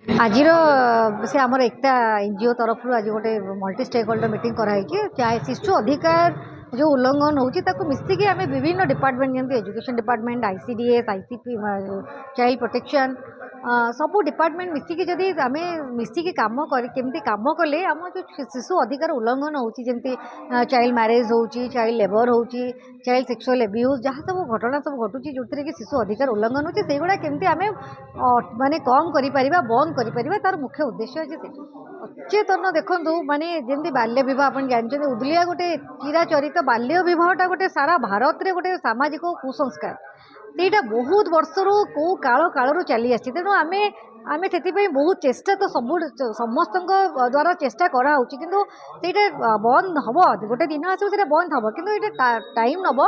आज से आमर एकता एनजीओ तरफ आज गोटे मल्टी स्टेक होल्डर मीटिंग कराई शिशु अधिकार जो उल्लंघन होती मिसिकी आम विभिन्न डिपार्टमेंट जमी education department ICDS ICP child protection सबू डिपार्टमेंट मिसिकी जदि आम मिसिकी कम केमती कम कले आम जो शिशु अधिकार उल्लंघन होती चाइल्ड मैरेज हो चाइल्ड लेबर हो चाइल्ड सेक्सुअल एब्यूज जहाँ सब घटना सब घटुची जो कि शिशु अधिकार उल्लंघन होती से गुड़ा केमती आम माने कम कर बंद कर तार मुख्य उद्देश्य अच्छे सचेतन देखूँ माने जमी बाल्य विवाह आप जानते उदलिया गोटे चिराचरित बाल्य विवाहटा गोटे सारा भारत में गोटे सामाजिक कुसंस्कार ସେଇଟା बहुत वर्षरू कौ काल कालू चली आसी तेणु आम आम से बहुत चेष्टा तो सब समस्त द्वारा चेष्टा कराऊँच कि बंद हम गोटे दिन आसो बंद हम कि टाइम नब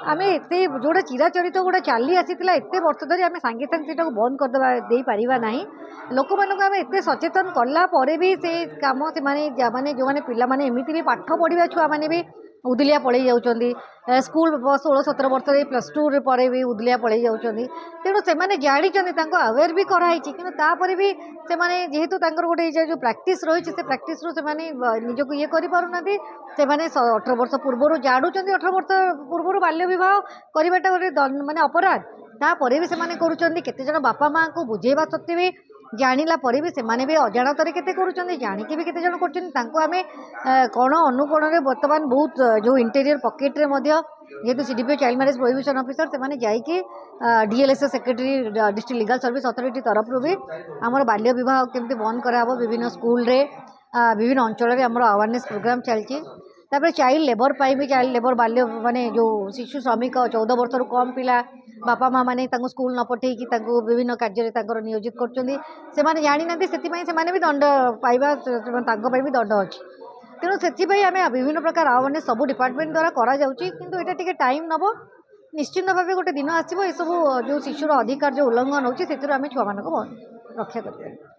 आम एत जोड़ा चिराचरित गोटे चली आसी एत वर्ष धरी आम सांगे सांगे बंद करदे पारिबा ना लोक मानक आम एत सचेतन कलापर भी से कम से माने जो मैंने पिला माने एमती भी पाठ पढ़ा छुआ मैंने भी उदलिया पड़े जाऊँगी स्कूल 16-17 वर्ष +2 पर भी उदलिया पड़े जाऊँगी तेणु से जानी अवेयर भी कराई कि भी से जेहेतु गोटे जो प्राक्ट रही है प्राक्ट निजक ये करना से 18 वर्ष पूर्व जाड़ूँ 18 वर्ष पूर्व बाल्य विवाह करवाटा गोटे माने अपराध तापर भी से करुँच बापा माँ को बुझेवा सत्वे भी जानिला पर भी से भी अजाणतर केते करुँच जानिकी भी केते जन करें कौन अनुकोण में बर्तमान बहुत जो इंटेरियर पकेट रे जेहेतु CDPO child marriage prohibition officer से जाइए DLSA secretary district legal service authority तरफ भी आमर बाल्य विवाह केमती बंद कराबो विभिन्न स्कूल रे विभिन्न अंचल आमर अवेयरनेस प्रोग्राम चलती तापर चाइल्ड लेबर भी चाइल्ड लेबर बाल्य माने जो शिशु श्रमिक 14 वर्ष कम पिला बापा माँ मैंने स्कूल न पठेकी विभिन्न कार्य नियोजित कर जानी ना से भी दंड पाइबा भी दंड अच्छी तेणु से आम विभिन्न प्रकार अवेयरनेस सब डिपार्टमेंट द्वारा करा टाइम नब निश्चिंत भाव गोटे दिन आसो ये सब जो शिशुर अधिकार जो उल्लंघन होती से छुआ मान रक्षा कर।